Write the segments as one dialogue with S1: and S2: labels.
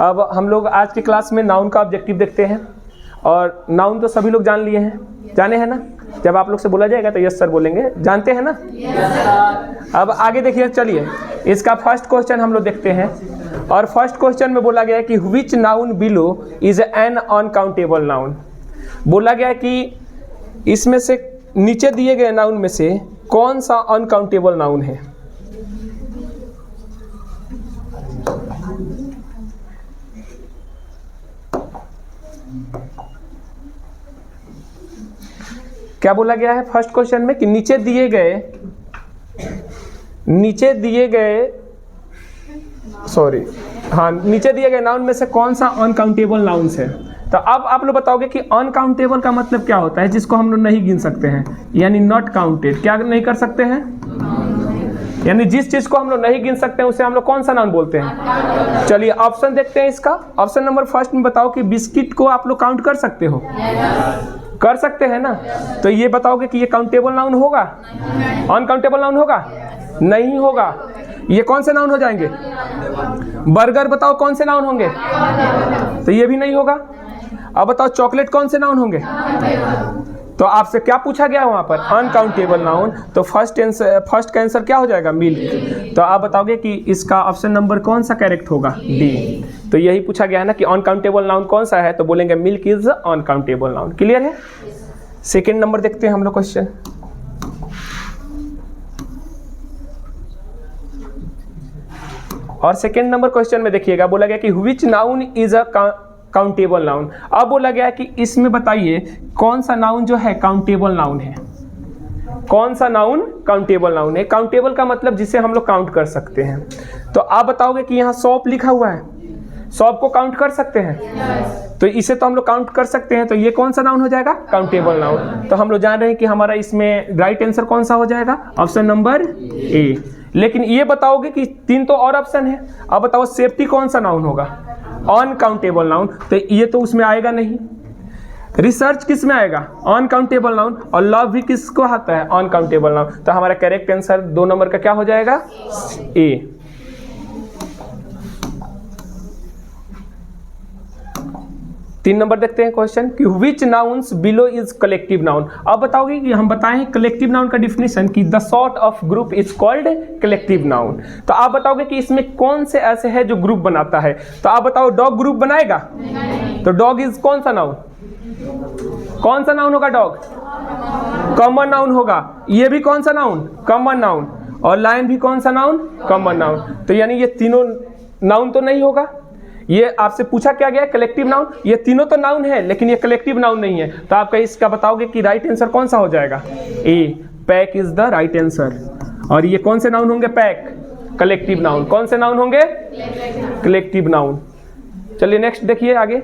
S1: अब हम लोग आज की क्लास में नाउन का ऑब्जेक्टिव देखते हैं। और नाउन तो सभी लोग जान लिए हैं, जाने हैं ना? जब आप लोग से बोला जाएगा तो यस सर बोलेंगे, जानते हैं ना? yes, अब आगे देखिए, चलिए इसका फर्स्ट क्वेश्चन हम लोग देखते हैं। और फर्स्ट क्वेश्चन में बोला गया है कि which noun below is an uncountable noun. बोला गया है कि इसमें से नीचे दिए गए नाउन में से कौन सा अनकाउंटेबल नाउन है। क्या बोला गया है फर्स्ट क्वेश्चन में कि नीचे दिए गए नाउन में से कौन सा अनकाउंटेबल नाउन्स है। तो अब आप लोग बताओगे कि अनकाउंटेबल का मतलब क्या होता है, जिसको हम लोग नहीं गिन सकते हैं, यानी नॉट काउंटेड। क्या नहीं कर सकते हैं, यानी जिस चीज को हम लोग नहीं गिन सकते हैं उसे हम लोग कौन सा नाउन बोलते हैं। चलिए ऑप्शन देखते हैं इसका। ऑप्शन नंबर फर्स्ट में बताओ कि बिस्किट को आप लोग काउंट कर सकते हो। कर सकते हैं ना? तो ये बताओगे कि ये काउंटेबल नाउन होगा, अनकाउंटेबल नाउन होगा? नहीं होगा। ये कौन से नाउन हो जाएंगे? बर्गर बताओ कौन से नाउन होंगे? तो ये भी नहीं होगा। अब बताओ चॉकलेट कौन से नाउन होंगे? तो आपसे क्या पूछा गया वहां पर? Uncountable noun. तो फर्स्ट का आंसर क्या हो जाएगा? मिल्क। तो आप बताओगे कि इसका ऑप्शन नंबर कौन सा करेक्ट होगा? डी। तो यही पूछा गया है ना कि अनकाउंटेबल नाउन कौन सा है, तो बोलेंगे milk is uncountable noun. Clear है? सेकेंड नंबर देखते हैं हम लोग क्वेश्चन। और सेकेंड नंबर क्वेश्चन में देखिएगा, बोला गया कि which noun is a countable noun. अब बोला गया है कि इसमें बताइए कौन सा नाउन जो है काउंटेबल नाउन है। कौन सा नाउन काउंटेबल नाउन है? काउंटेबल का मतलब जिसे हम लोग काउंट कर सकते हैं। तो आप बताओगे कि यहाँ सॉप लिखा हुआ है, सॉप को काउंट कर सकते हैं? तो इसे तो हम लोग काउंट कर सकते हैं, तो ये कौन सा नाउन हो जाएगा? Countable noun. तो हम लोग जान रहे हैं कि हमारा इसमें राइट आंसर कौन सा हो जाएगा? Option number A. लेकिन ये बताओगे कि 3 तो और ऑप्शन है। अब बताओ सेफ्टी कौन सा नाउन होगा? Uncountable noun. तो ये तो उसमें आएगा नहीं। रिसर्च किस में आएगा? Uncountable noun. और लव भी किसको आता है? Uncountable noun. तो हमारा करेक्ट आंसर 2 नंबर का क्या हो जाएगा? ए। तीन नंबर देखते हैं क्वेश्चन कि which nouns below is collective noun. अब बताओगे कि हम बताएं कलेक्टिव नाउन का डिफिनेशन कि the sort of group is called collective noun. तो आप बताओगे कि इसमें कौन से ऐसे है जो ग्रुप बनाता है। तो आप बताओ डॉग ग्रुप बनाएगा? तो डॉग इज कौन सा नाउन? कौन सा नाउन होगा? डॉग कॉमन नाउन होगा। ये भी कौन सा नाउन? Common noun. और लायन भी कौन सा नाउन? Common noun. तो यानी ये तीनों नाउन तो नहीं होगा। ये आपसे पूछा क्या गया? Collective noun. ये तीनों तो नाउन है लेकिन ये कलेक्टिव नाउन नहीं है। तो आप इसका बताओगे कि राइट आंसर कौन सा हो जाएगा? A. Pack is the right answer. और ये कौन से नाउन होंगे? Pack collective noun. कौन से नाउन होंगे? Collective noun. चलिए नेक्स्ट देखिए आगे।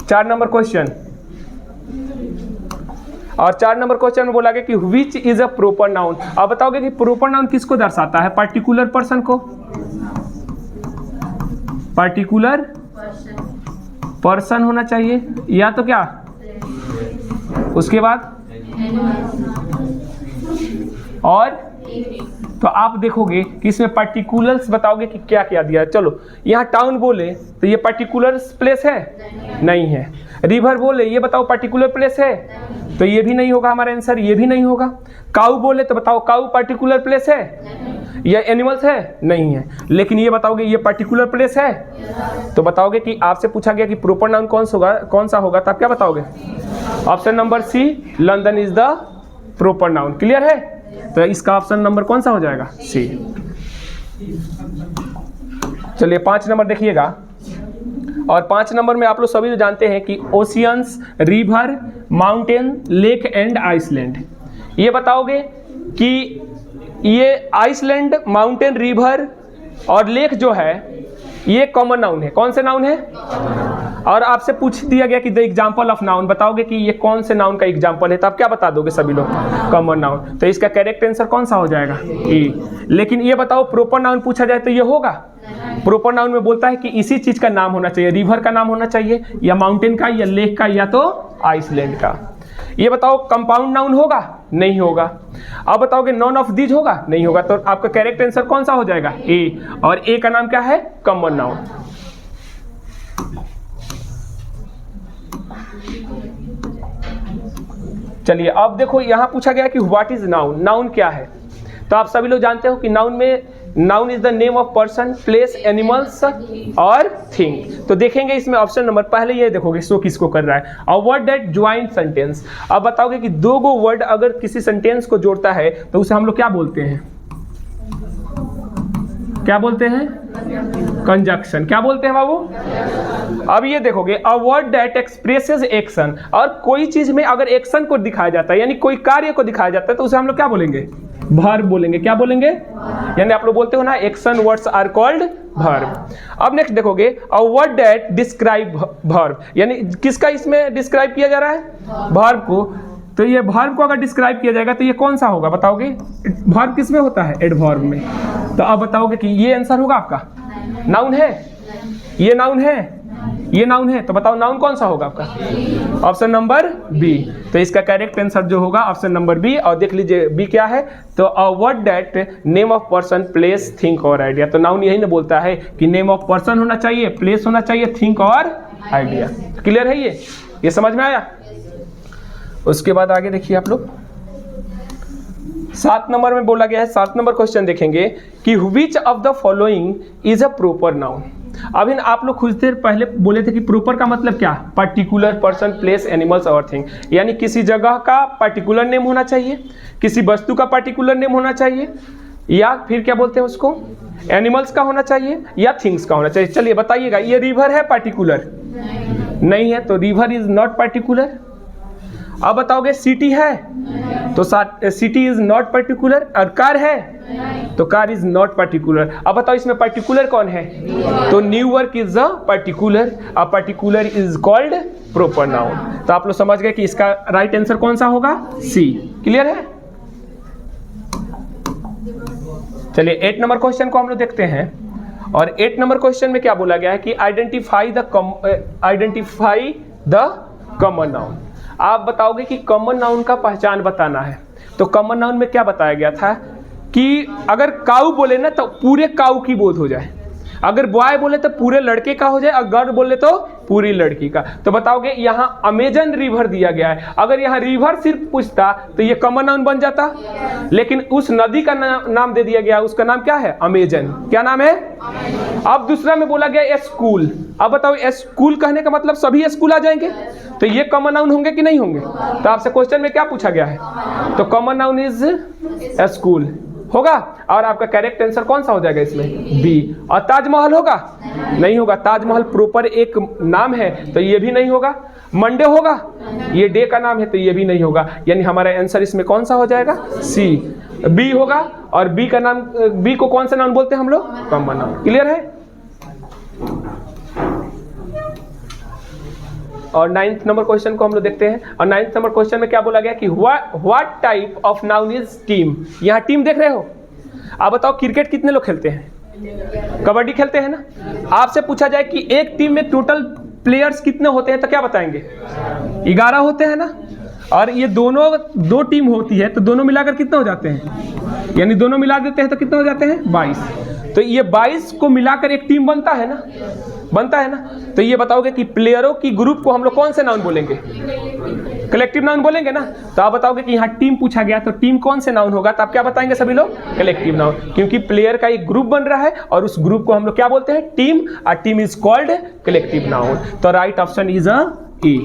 S1: 4 नंबर क्वेश्चन। और 4 नंबर क्वेश्चन में बोला गया कि which is a proper noun. आप बताओगे कि प्रॉपर नाउन किसको दर्शाता है? पर्टिकुलर पर्सन को। पर्टिकुलर पर्सन होना चाहिए, या तो क्या उसके बाद और। तो आप देखोगे कि इसमें पर्टिकुलर्स बताओगे कि क्या क्या दिया है। चलो यहाँ टाउन बोले तो ये पर्टिकुलर प्लेस है? नहीं है। रिवर बोले ये बताओ पर्टिकुलर प्लेस है? तो ये भी नहीं होगा हमारा आंसर, ये भी नहीं होगा। काऊ बोले तो बताओ काऊ पर्टिकुलर प्लेस है? या एनिमल्स है? नहीं है। लेकिन ये बताओगे ये पर्टिकुलर प्लेस है? तो बताओगे कि आपसे पूछा गया कि प्रॉपर नाउन कौन सा होगा, तब क्या बताओगे? Option number C, London is the proper noun. Clear है? तो इसका ऑप्शन नंबर कौन सा हो जाएगा? सी। चलिए 5 नंबर देखिएगा। और 5 नंबर में आप लोग सभी जानते हैं कि oceans, river, mountain, lake and island. ये बताओगे कि ये आइसलैंड, माउंटेन, रिवर और लेक जो है ये कॉमन नाउन है। कौन से नाउन है? और आपसे पूछ दिया गया कि द एग्जाम्पल ऑफ नाउन। बताओगे कि ये कौन से नाउन का एग्जाम्पल है, तो आप क्या बता दोगे सभी लोग? Common noun. तो इसका करेक्ट आंसर कौन सा हो जाएगा? ए। लेकिन ये बताओ प्रॉपर नाउन पूछा जाए तो ये होगा? प्रॉपर नाउन में बोलता है कि इसी चीज का नाम होना चाहिए, रिवर का नाम होना चाहिए, या माउंटेन का, या लेक का, या तो आइसलैंड का। ये बताओ कंपाउंड नाउन होगा? नहीं होगा। अब बताओगे नॉन ऑफ दीज होगा, नहीं होगा। तो आपका करेक्ट आंसर कौन सा हो जाएगा, ए। और ए का नाम क्या है, कॉमन नाउन। चलिए अब देखो यहां पूछा गया कि व्हाट इज नाउन, नाउन क्या है। तो आप सभी लोग जानते हो कि नाउन में noun is the name of person, place, animals और थिंग। तो देखेंगे इसमें ऑप्शन नंबर, पहले ये देखोगे सो किसको कर रहा है, अ वर्ड दैट ज्वाइन सेंटेंस। अब बताओगे कि दो गो वर्ड अगर किसी सेंटेंस को जोड़ता है तो उसे हम लोग क्या बोलते हैं, क्या बोलते हैं, कंजक्शन। क्या बोलते हैं बाबू। अब ये देखोगे a word that expresses action, और कोई चीज में अगर एक्शन को दिखाया जाता है यानी कोई कार्य को दिखाया जाता है तो उसे हम लोग क्या बोलेंगे, वर्ब बोलेंगे। क्या बोलेंगे, यानी आप लोग बोलते हो ना action words are called verb. अब नेक्स्ट देखोगे a word that describe verb, यानी किसका इसमें डिस्क्राइब किया जा रहा है, वर्ब को। तो ये वर्ब को अगर डिस्क्राइब किया जाएगा तो ये कौन सा होगा बताओगे, वर्ब किस में होता है, एडवर्ब में। तो अब बताओगे कि ये आंसर होगा आपका, नाउन है, ये नाउन है, ये नाउन है। तो बताओ नाउन कौन सा होगा आपका, ऑप्शन नंबर बी। तो इसका करेक्ट आंसर जो होगा ऑप्शन नंबर बी। और देख लीजिए बी क्या है, तो अ word that name of person, place, think और आइडिया। तो नाउन यही ना बोलता है कि नेम ऑफ पर्सन होना चाहिए, प्लेस होना चाहिए, थिंक और आइडिया। क्लियर है ये समझ में आया। उसके बाद आगे देखिए आप लोग 7 नंबर में बोला गया है, 7 नंबर क्वेश्चन देखेंगे कि which of the following is a proper noun. अभी आप लोग कुछ देर पहले बोले थे कि प्रॉपर का मतलब क्या, पर्टिकुलर पर्सन, प्लेस, एनिमल्स और थिंग। यानी किसी जगह का पर्टिकुलर नेम होना चाहिए, किसी वस्तु का पर्टिकुलर नेम होना चाहिए, या फिर क्या बोलते हैं उसको, एनिमल्स का होना चाहिए या थिंग्स का होना चाहिए। चलिए बताइएगा, ये रिवर है पर्टिकुलर, नहीं है, तो रिवर इज नॉट पर्टिकुलर। अब बताओगे सिटी है, तो सिटी इज नॉट पर्टिकुलर। और कार है, तो कार इज नॉट पर्टिकुलर। अब बताओ इसमें पर्टिकुलर कौन है, तो New York is a particular, a particular is called proper noun. तो आप लोग समझ गए कि इसका राइट आंसर कौन सा होगा, सी। क्लियर है। चलिए 8 नंबर क्वेश्चन को हम लोग देखते हैं। और 8 नंबर क्वेश्चन में क्या बोला गया है कि आइडेंटिफाई द कॉमन नाउन। आप बताओगे कि कॉमन नाउन का पहचान बताना है। तो कॉमन नाउन में क्या बताया गया था कि अगर काऊ बोले ना तो पूरे काऊ की बोध हो जाए, अगर बॉय बोले तो पूरे लड़के का हो जाए, और गर्ल बोले तो पूरी लड़की का। तो बताओगे यहाँ अमेजन रिवर दिया गया है, अगर यहाँ रिवर सिर्फ पूछता तो ये कॉमन नाउन बन जाता, लेकिन उस नदी का नाम दे दिया गया, उसका नाम क्या है, अमेजन। क्या नाम है। अब दूसरा में बोला गया स्कूल। अब बताओ स्कूल कहने का मतलब सभी स्कूल आ जाएंगे, तो ये कॉमन नाउन होंगे कि नहीं होंगे। तो आपसे क्वेश्चन में क्या पूछा गया है, तो कॉमन नाउन इज स्कूल होगा। और आपका करेक्ट आंसर कौन सा हो जाएगा इसमें, बी। और ताजमहल होगा, नहीं होगा, ताजमहल प्रॉपर एक नाम है, तो ये भी नहीं होगा। मंडे होगा, ये डे का नाम है, तो ये भी नहीं होगा। यानी हमारा आंसर इसमें कौन सा हो जाएगा, सी। बी होगा, और बी का नाम, बी को कौन सा नाउन बोलते हैं हम लोग, कॉमन नाउन। क्लियर है। और 9th नंबर क्वेश्चन को हम लोग देखते हैं। और 9th नंबर क्वेश्चन में क्या बोला गया कि what type of noun is team. यहाँ टीम देख रहे हो। आप बताओ क्रिकेट कितने लोग खेलते हैं, कबड्डी खेलते हैं ना। आपसे पूछा जाए कि एक टीम में टोटल प्लेयर्स कितने होते हैं, तो क्या बताएंगे, 11 होते हैं ना। और ये दो टीम होती है तो दोनों मिलाकर कितने हो जाते हैं, यानी दोनों मिला देते हैं तो कितने हो जाते हैं, 22। तो ये 22 को मिलाकर एक टीम बनता है ना, बनता है ना। तो ये बताओगे कि प्लेयरों की ग्रुप को हम लोग कौन से नाउन बोलेंगे, कलेक्टिव नाउन बोलेंगे ना। तो आप बताओगे कि यहाँ टीम पूछा गया, तो टीम कौन से नाउन होगा, तो आप क्या बताएंगे सभी लोग, कलेक्टिव नाउन, क्योंकि प्लेयर का एक ग्रुप बन रहा है और उस ग्रुप को हम लोग क्या बोलते हैं, टीम। और team is called collective noun. तो right option is a E.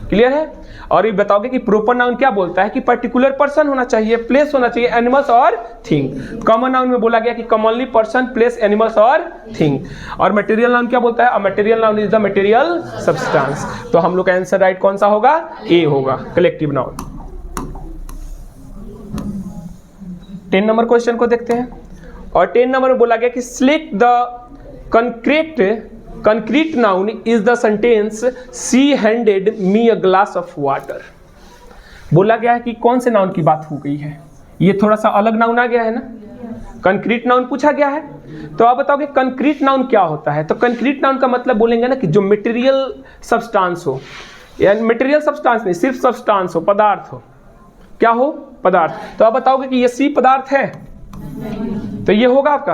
S1: Clear है। और ये बताओगे कि प्रॉपर नाउन क्या बोलता है कि पर्टिकुलर पर्सन होना चाहिए, प्लेस होना चाहिए, एनिमल्स और थिंग। कॉमन नाउन में बोला गया कि कॉमनली पर्सन, प्लेस, एनिमल्स और थिंग। और मटेरियल नाउन क्या बोलता है, a material noun is the material substance. तो हम लोग का आंसर राइट कौन सा होगा, ए होगा, कलेक्टिव नाउन। 10 नंबर क्वेश्चन को देखते हैं। और 10 नंबर में बोला गया कि select the concrete noun is the sentence she handed me a glass of water। बोला गया है कि कौन से नाउन की बात हो गई है, ये थोड़ा सा अलग नाउन आ गया है ना। कंक्रीट नाउन पूछा गया है, तो आप बताओगे कंक्रीट नाउन क्या होता है। तो कंक्रीट नाउन का मतलब बोलेंगे ना कि जो मटेरियल सब्सटेंस हो, या मटेरियल सब्सटेंस नहीं, सिर्फ सब्सटेंस हो, पदार्थ हो। क्या हो, पदार्थ। तो आप बताओगे कि ये सी पदार्थ है, तो ये होगा आपका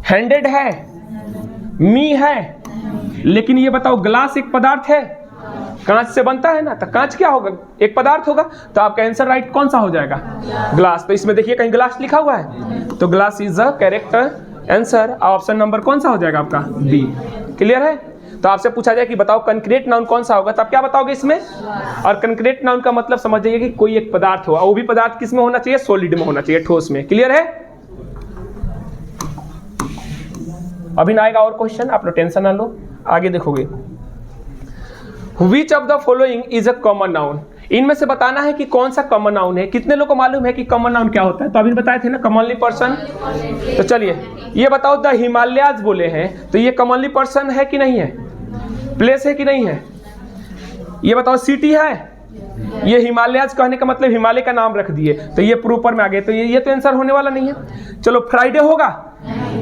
S1: हैंडेड है, मी है, लेकिन ये बताओ ग्लास एक पदार्थ है, कांच से बनता है ना, तो कांच क्या होगा, एक पदार्थ होगा। तो आपका आंसर राइट कौन सा हो जाएगा, ग्लास। तो इसमें देखिए कहीं ग्लास लिखा हुआ है, तो glass is the correct answer. Option number कौन सा हो जाएगा आपका, बी। क्लियर है। तो आपसे पूछा जाए कि बताओ कंक्रीट नाउन कौन सा होगा, तब क्या बताओगे इसमें। और कंक्रीट नाउन का मतलब समझ जाइए कि कोई एक पदार्थ हो, और वो भी पदार्थ किस में होना चाहिए, सॉलिड में होना चाहिए, ठोस में। क्लियर है। अभी ना आएगा और क्वेश्चन, आप लोग टेंशन ना लो, आगे देखोगे। Which of the following is a common noun? इनमें से बताना है कि कौन सा कॉमन नाउन है। कितने लोग को मालूम है कि कॉमन नाउन क्या होता है, तो अभी बताए थे ना, कॉमनली पर्सन। तो चलिए ये बताओ, द हिमालयाज बोले हैं, तो ये कॉमनली पर्सन है कि नहीं है, प्लेस है कि नहीं है, ये बताओ। सिटी है, ये हिमालयाज कहने का मतलब हिमालय का नाम रख दिए, तो ये प्रॉपर में आ गए, तो ये तो आंसर होने वाला नहीं है। चलो फ्राइडे होगा,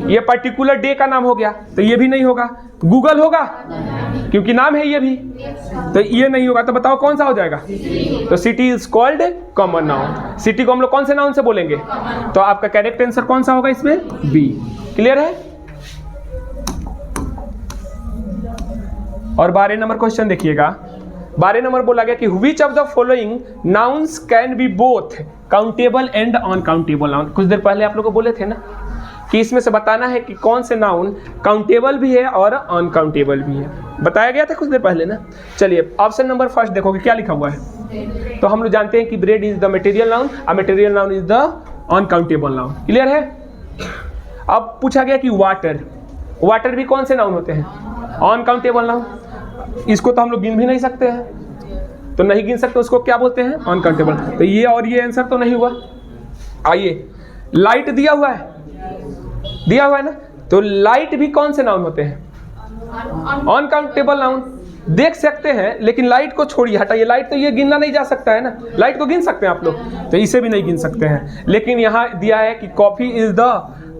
S1: ये पर्टिकुलर डे का नाम हो गया, तो ये भी नहीं होगा। गूगल होगा क्योंकि नाम है ये भी, तो ये नहीं होगा। तो बताओ कौन सा हो जाएगा, तो city is called common noun. City को हम लोग कौन से नाउन से बोलेंगे, तो आपका करेक्ट आंसर कौन सा होगा इसमें, बी। क्लियर है। और 12 नंबर क्वेश्चन देखिएगा। 12 नंबर बोला गया कि which of the following nouns can be both countable and uncountable noun. कुछ देर पहले आप लोग को बोले थे ना कि इसमें से बताना है कि कौन से नाउन काउंटेबल भी है और अनकाउंटेबल भी है, बताया गया था कुछ देर पहले ना। चलिए ऑप्शन नंबर फर्स्ट देखोगे क्या लिखा हुआ है, तो हम लोग जानते हैं कि bread is the material noun, और material noun is the uncountable noun. Clear है। अब पूछा गया कि वाटर, वाटर भी कौन से नाउन होते हैं, अनकाउंटेबल नाउन। इसको तो हम लोग गिन भी नहीं सकते हैं, तो नहीं गिन सकते, उसको क्या बोलते हैं, अनकाउंटेबल। तो ये और ये आंसर तो नहीं हुआ। आइए, लाइट दिया हुआ है, दिया हुआ है ना, तो लाइट भी कौन से नाउन होते हैं, अनकाउंटेबल नाउन। देख सकते हैं, लेकिन लाइट को छोड़िए, हटाइए, लाइट तो ये गिनना नहीं जा सकता है ना, लाइट को गिन सकते हैं आप लोग, तो इसे भी नहीं गिन सकते हैं। लेकिन यहाँ दिया है कि coffee is the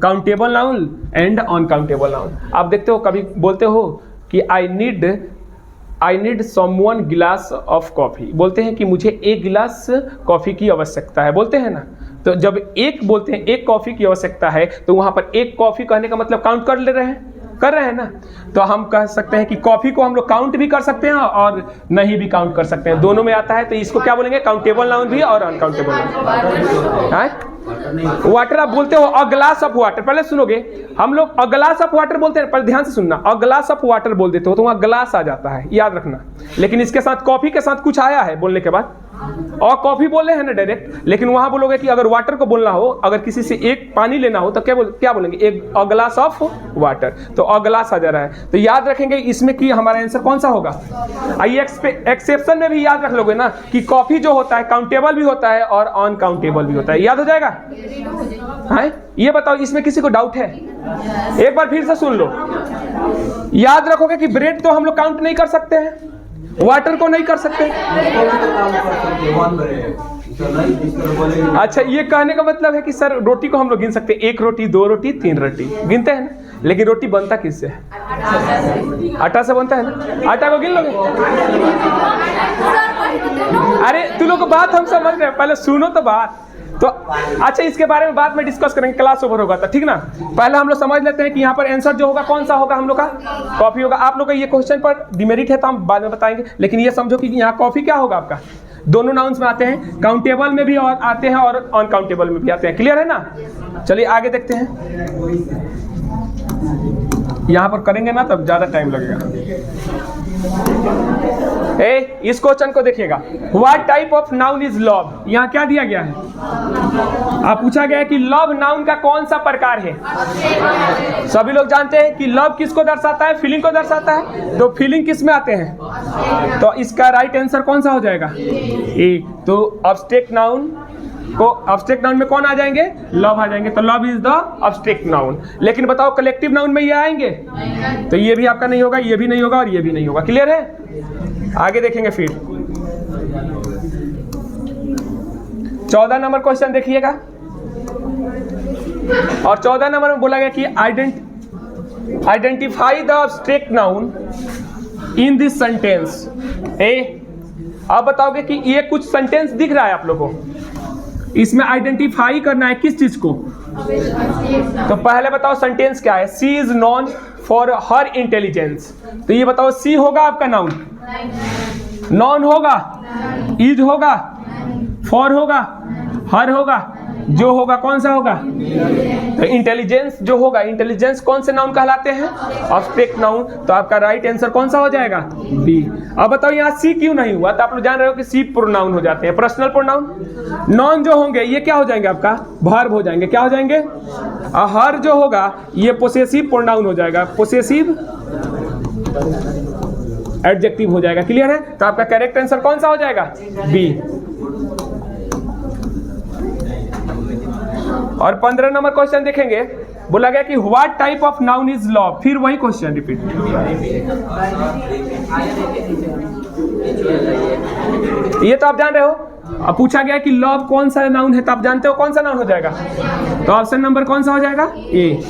S1: countable noun and uncountable noun. आप देखते हो कभी बोलते हो कि आई नीड समवन गिलास ऑफ कॉफी, बोलते हैं कि मुझे एक गिलास कॉफी की आवश्यकता है, बोलते हैं ना। तो जब एक बोलते हैं एक कॉफी की आवश्यकता है, तो वहां पर एक कॉफी कहने का मतलब काउंट कर ले रहे हैं, कर रहे हैं ना। तो हम कह सकते हैं कि कॉफी को हम लोग काउंट भी कर सकते हैं और नहीं भी काउंट कर सकते हैं, दोनों में आता है। तो इसको क्या बोलेंगे, काउंटेबल नाउन भी और अनकाउंटेबल नाउन। वाटर आप बोलते हो, अ ग्लास ऑफ वाटर, पहले सुनोगे, हम लोग अ ग्लास ऑफ वाटर बोलते हैं, पहले ध्यान से सुनना, अ ग्लास ऑफ वाटर बोल देते हो तो वहां ग्लास आ जाता है, याद रखना। लेकिन इसके साथ कॉफी के साथ कुछ आया है बोलने के बाद, और कॉफी बोले हैं ना डायरेक्ट, लेकिन वहां बोलोगे कि अगर वाटर को बोलना हो, अगर किसी से एक पानी लेना हो, तो क्या बोलेंगे, एक अ ग्लास ऑफ वाटर, तो अ ग्लास आ जा रहा है। तो याद रखेंगे इसमें कि हमारा आंसर कौन सा होगा। आइए एक्सेप्शन में भी याद रख लोगे ना कि कॉफी जो होता है काउंटेबल भी होता है और अनकाउंटेबल भी होता है, याद हो जाएगा। है, ये बताओ इसमें किसी को डाउट है, एक बार फिर से सुन लो। याद रखोगे कि ब्रेड तो हम लोग काउंट नहीं कर सकते हैं, वाटर को नहीं कर सकते। अच्छा, ये कहने का मतलब है कि सर रोटी को हम लोग गिन सकते हैं, एक रोटी, दो रोटी, तीन रोटी गिनते हैं ना, लेकिन रोटी बनता किससे है, आटा से बनता है ना, आटा को गिन लोगे। अरे तू लोग बात हम समझ रहे हैं, पहले सुनो तो बात। तो अच्छा, इसके बारे में बाद में डिस्कस करेंगे, क्लास ओवर होगा तो, ठीक ना। पहले हम लोग समझ लेते हैं कि यहाँ पर आंसर जो होगा कौन सा होगा, हम लोग का कॉफी होगा। आप लोग का ये क्वेश्चन पर डिमेरिट है तो हम बाद में बताएंगे, लेकिन ये समझो कि यहाँ कॉफी क्या होगा आपका, दोनों नाउन्स में आते हैं, काउंटेबल में भी और आते हैं और अनकाउंटेबल में भी आते हैं। क्लियर है ना। चलिए आगे देखते हैं, यहाँ पर करेंगे ना तब ज्यादा टाइम लगेगा। इस क्वेश्चन को देखिएगा, what type of noun is love. यहाँ क्या दिया गया है, आप पूछा गया है कि लव नाउन का कौन सा प्रकार है। सभी लोग जानते हैं कि लव किसको दर्शाता है, फीलिंग को दर्शाता है, तो फीलिंग किस में आते हैं, तो इसका राइट आंसर कौन सा हो जाएगा, ए। तो अब्स्ट्रैक्ट नाउन को, अब्स्ट्रैक्ट नाउन में कौन आ जाएंगे, लव आ जाएंगे, तो love is the abstract noun. लेकिन बताओ कलेक्टिव नाउन में ये आएंगे, तो ये भी आपका नहीं होगा, ये भी नहीं होगा और ये भी नहीं होगा। क्लियर है। आगे देखेंगे फिर 14 नंबर क्वेश्चन देखिएगा, और 14 नंबर में बोला गया कि identify the abstract noun in this sentence. अब बताओगे कि ये कुछ सेंटेंस दिख रहा है आप लोगों को, इसमें आइडेंटिफाई करना है किस चीज को? तो पहले बताओ सेंटेंस क्या है? She is known for her intelligence. तो ये बताओ सी होगा आपका नाउन? नॉन होगा? इज होगा? फॉर होगा? हर होगा? जो होगा कौन सा होगा? तो इंटेलिजेंस जो होगा, इंटेलिजेंस कौन से नाउन कहलाते हैं? Object noun. तो आपका राइट आंसर कौन सा हो जाएगा? बी। अब बताओ यहाँ सी क्यों नहीं हुआ? तो आप लोग जान रहे हो कि सी प्रोनाउन हो जाते हैं, पर्सनल प्रोनाउन। नॉन जो होंगे ये क्या हो जाएंगे? आपका वर्ब हो जाएंगे। क्या हो जाएंगे? हर जो होगा ये पोसेसिव प्रोनाउन हो जाएगा, पोसेसिव एडजेक्टिव हो जाएगा। क्लियर है? तो आपका करेक्ट आंसर कौन सा हो जाएगा? बी। और 15 नंबर क्वेश्चन देखेंगे। बोला गया कि what type of noun is love. फिर वही क्वेश्चन रिपीट। ये तो आप जान रहे हो। अब पूछा गया कि लव कौन सा नाउन है, तो आप जानते हो कौन सा नाउन हो जाएगा? तो ऑप्शन नंबर कौन सा हो जाएगा? ए।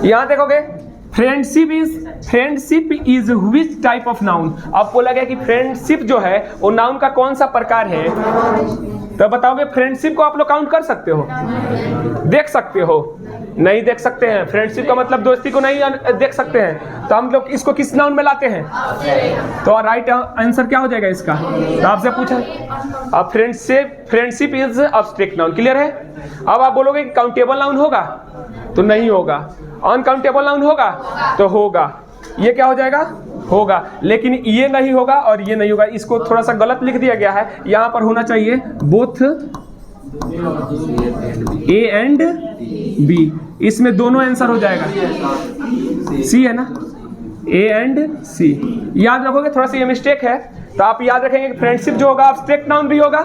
S1: यहां देखोगे friendship is which type of noun. अब बोला गया कि फ्रेंडशिप जो है वो नाउन का कौन सा प्रकार है? तो बताओगे फ्रेंडशिप को आप लोग काउंट कर सकते हो? देख सकते हो? नहीं देख सकते हैं। फ्रेंडशिप का मतलब दोस्ती को नहीं देख सकते हैं। तो हम लोग इसको किस नाउन में लाते हैं? तो राइट आंसर क्या हो जाएगा इसका? तो आपसे पूछा अब friendship is abstract noun. Clear है? अब आप बोलोगे कि काउंटेबल नाउन होगा? तो नहीं होगा। अनकाउंटेबल नाउन होगा? तो होगा। ये क्या हो जाएगा? होगा। लेकिन ये नहीं होगा और ये नहीं होगा। इसको थोड़ा सा गलत लिख दिया गया है। यहाँ पर होना चाहिए बोथ ए एंड बी। इसमें दोनों आंसर हो जाएगा। सी है ना? ए एंड सी। याद रखोगे, थोड़ा सा ये मिस्टेक है। तो आप याद रखेंगे कि फ्रेंडशिप जो होगा एब्स्ट्रैक्ट नाउन भी होगा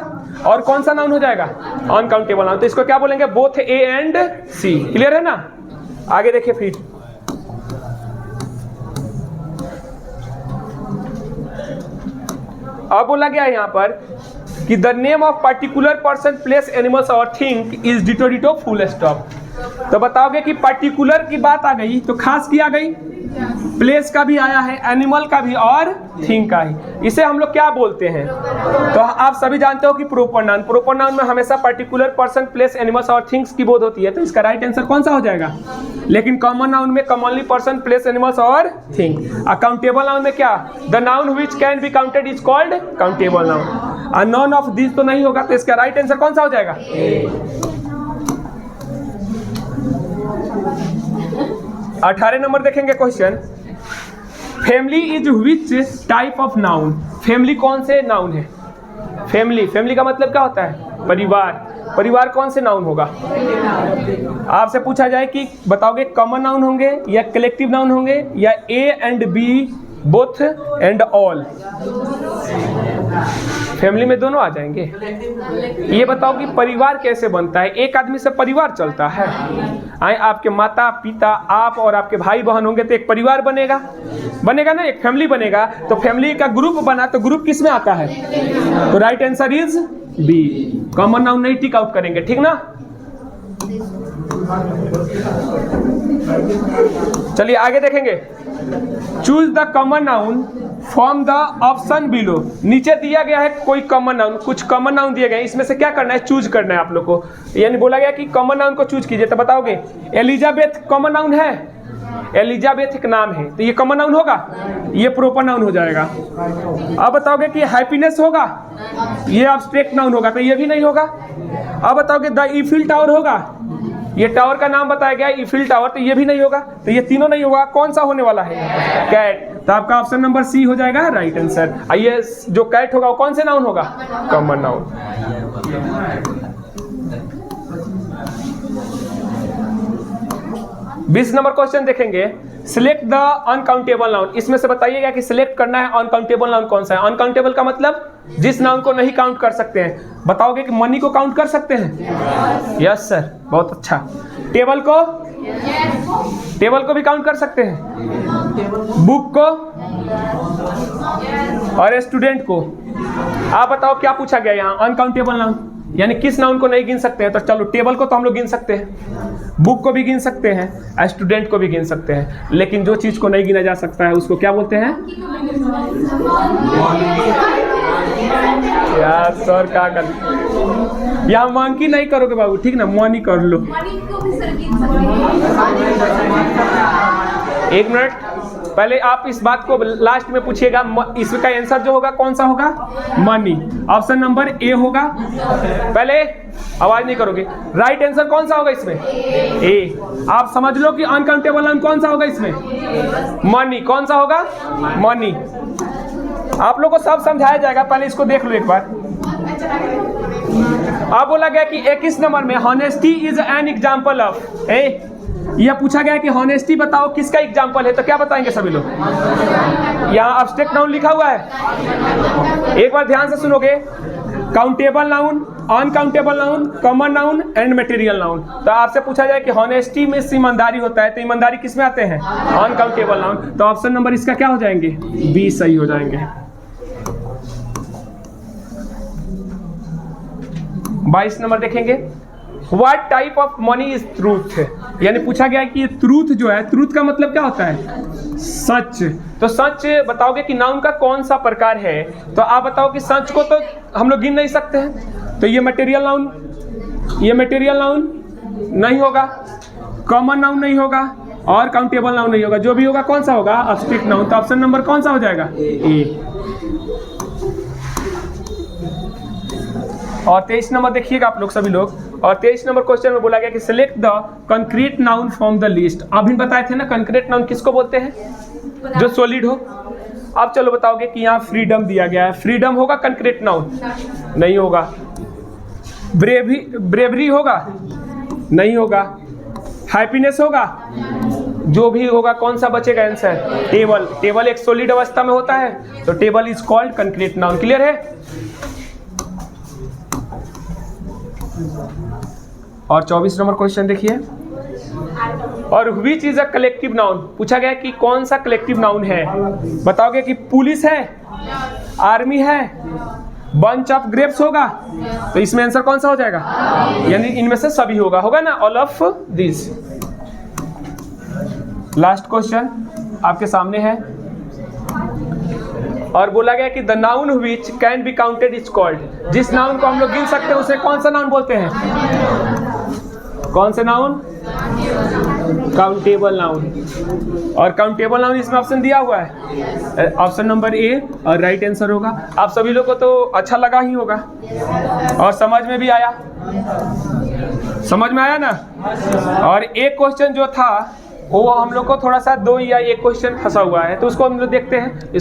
S1: और कौन सा नाउन हो जाएगा? Uncountable noun. तो इसको क्या बोलेंगे? Both A and C. Clear है ना? आगे देखिए फिर। अब बोला गया यहाँ पर कि the name of particular person place animals और thing is ditto full stop. तो बताओगे कि पर्टिकुलर की बात आ गई तो खास की आ गई, प्लेस का भी आया है, एनिमल का भी और थिंग का ही। इसे हम लोग क्या बोलते हैं? तो आप सभी जानते हो कि प्रोपर नाउन। प्रोपर नाउन में हमेशा पर्टिकुलर पर्सन प्लेस एनिमल्स और थिंग्स की बोध होती है। तो इसका राइट आंसर कौन सा हो जाएगा? लेकिन कॉमन नाउन में कॉमनली पर्सन प्लेस एनिमल्स और थिंग। अकाउंटेबल नाउन में क्या? The noun which can be counted is called countable noun. None of this तो नहीं होगा। तो इसका राइट आंसर कौन सा हो जाएगा? 18 नंबर देखेंगे question. Family is which type of noun. Family कौन से नाउन है? फैमिली का मतलब क्या होता है? परिवार। परिवार कौन से नाउन होगा? आपसे पूछा जाए कि बताओगे कॉमन नाउन होंगे या कलेक्टिव नाउन होंगे या A and B both and all? Family में दोनों आ जाएंगे। ये बताओ कि परिवार कैसे बनता है? एक आदमी से परिवार चलता है। आए आपके माता पिता, आप और आपके भाई बहन होंगे तो एक परिवार बनेगा ना, एक फैमिली बनेगा। तो फैमिली का ग्रुप बना तो ग्रुप किस में आता है? तो right answer is B. Common noun नहीं टिक आउट करेंगे, ठीक ना? चलिए आगे देखेंगे। Choose the common noun from the option below. नीचे दिया गया है कोई कॉमन नाउन, कुछ कॉमन नाउन दिए गए, इसमें से क्या करना है? चूज करना है आप लोग को। यानी बोला गया कि कॉमन नाउन को चूज कीजिए। तो बताओगे एलिजाबेथ कॉमन नाउन है? एलिजाबेथ एक नाम है, तो ये कॉमन नाउन होगा? ये प्रॉपर नाउन हो जाएगा। अब बताओगे कि हैप्पीनेस होगा? ये एब्स्ट्रैक्ट नाउन होगा, तो ये भी नहीं होगा। अब बताओगे द ईफिल टावर होगा? ये टावर का नाम बताया गया ईफिल टावर, तो ये भी नहीं होगा। तो ये तीनों नहीं होगा। कौन सा होने वाला है? कैट। तो आपका ऑप्शन नंबर सी हो जाएगा राइट आंसर। ये जो कैट होगा वो कौन से नाउन होगा? Common noun. 20 नंबर क्वेश्चन देखेंगे। Select the uncountable noun. इसमें से बताइएगा कि सिलेक्ट करना है अनकाउंटेबल नाउन कौन सा है। अनकाउंटेबल का मतलब जिस नाउन को नहीं काउंट कर सकते हैं। बताओगे कि मनी को काउंट कर सकते हैं? यस सर, बहुत अच्छा। टेबल को भी काउंट कर सकते हैं? बुक को और स्टूडेंट को। आप बताओ क्या पूछा गया यहाँ? अनकाउंटेबल नाउन यानी किस नाउन को नहीं गिन सकते हैं? तो चलो टेबल को तो हम लोग गिन सकते हैं, बुक को भी गिन सकते हैं, स्टूडेंट को भी गिन सकते हैं, लेकिन जो चीज़ को नहीं गिना जा सकता है उसको क्या बोलते हैं? यार सर क्या कर, यहाँ मंकी नहीं करोगे बाबू, ठीक ना, मनी कर लो। एक मिनट, पहले आप इस बात को लास्ट में पूछिएगा। इसका आंसर जो होगा कौन सा होगा? मनी। ऑप्शन नंबर ए होगा। पहले आवाज नहीं करोगे। राइट आंसर कौन सा होगा इसमें? ए। आप समझ लो कि अनकाउंटेबल नाउन कौन सा होगा इसमें? मनी। कौन सा होगा? मनी। आप लोग को सब समझाया जाएगा, पहले इसको देख लो एक बार। अब बोला गया कि 21 नंबर में honesty is an example of, यह पूछा गया कि हॉनेस्टी बताओ किसका एग्जाम्पल है, तो क्या बताएंगे सभी लोग? यहाँ एब्स्ट्रैक्ट नाउन लिखा हुआ है, एक बार ध्यान से सुनोगे। Countable noun, uncountable noun, common noun and material noun. तो आपसे पूछा जाए कि हॉनेस्टी में ईमानदारी होता है, तो ईमानदारी किस में आते हैं? Uncountable noun. तो ऑप्शन नंबर इसका क्या हो जाएंगे? बी सही हो जाएंगे। 22 नंबर देखेंगे। What type of money is truth? यानी पूछा गया कि ये ट्रूथ जो है, ट्रूथ का मतलब क्या होता है? सच। तो सच बताओगे कि नाउन का कौन सा प्रकार है? तो आप बताओ कि सच को तो हम लोग गिन नहीं सकते हैं, तो ये मटेरियल नाउन, ये मटेरियल नाउन नहीं होगा, कॉमन नाउन नहीं होगा और काउंटेबल नाउन नहीं होगा। जो भी होगा कौन सा होगा? Abstract noun. तो ऑप्शन नंबर कौन सा हो जाएगा? ए। और 23 नंबर देखिएगा आप लोग सभी लोग। और 23 नंबर क्वेश्चन में बोला गया कि select the concrete noun from the list. अभी बताए थे ना कंक्रीट नाउन किसको बोलते हैं? जो सॉलिड हो। अब चलो बताओगे कि यहाँ फ्रीडम दिया गया है, फ्रीडम होगा कंक्रीट नाउन? नहीं होगा। ब्रेवरी होगा? नहीं होगा। हैप्पीनेस होगा? जो भी होगा कौन सा बचेगा आंसर? टेबल। टेबल एक सॉलिड अवस्था में होता है, तो table is called concrete noun. Clear है? और 24 नंबर क्वेश्चन देखिए। और which is a collective noun? पूछा गया कि कौन सा कलेक्टिव नाउन है। बताओगे कि पुलिस है, आर्मी है, बंच ऑफ ग्रेप्स होगा, तो इसमें आंसर कौन सा हो जाएगा? यानी इनमें से सभी होगा, होगा ना, all of this. Last question आपके सामने है और बोला गया कि the noun which can be counted is called. जिस नाउन को हम लोग गिन सकते हैं उसे कौन सा नाउन बोलते हैं? कौन से नाउन? Countable noun. और काउंटेबल नाउन इसमें ऑप्शन दिया हुआ है, ऑप्शन नंबर ए और राइट आंसर होगा। आप सभी लोग को तो अच्छा लगा ही होगा और समझ में भी आया, समझ में आया ना। और एक क्वेश्चन जो था वो हम लोग को थोड़ा सा 2 या 1 क्वेश्चन फंसा हुआ है, तो उसको हम लोग देखते हैं।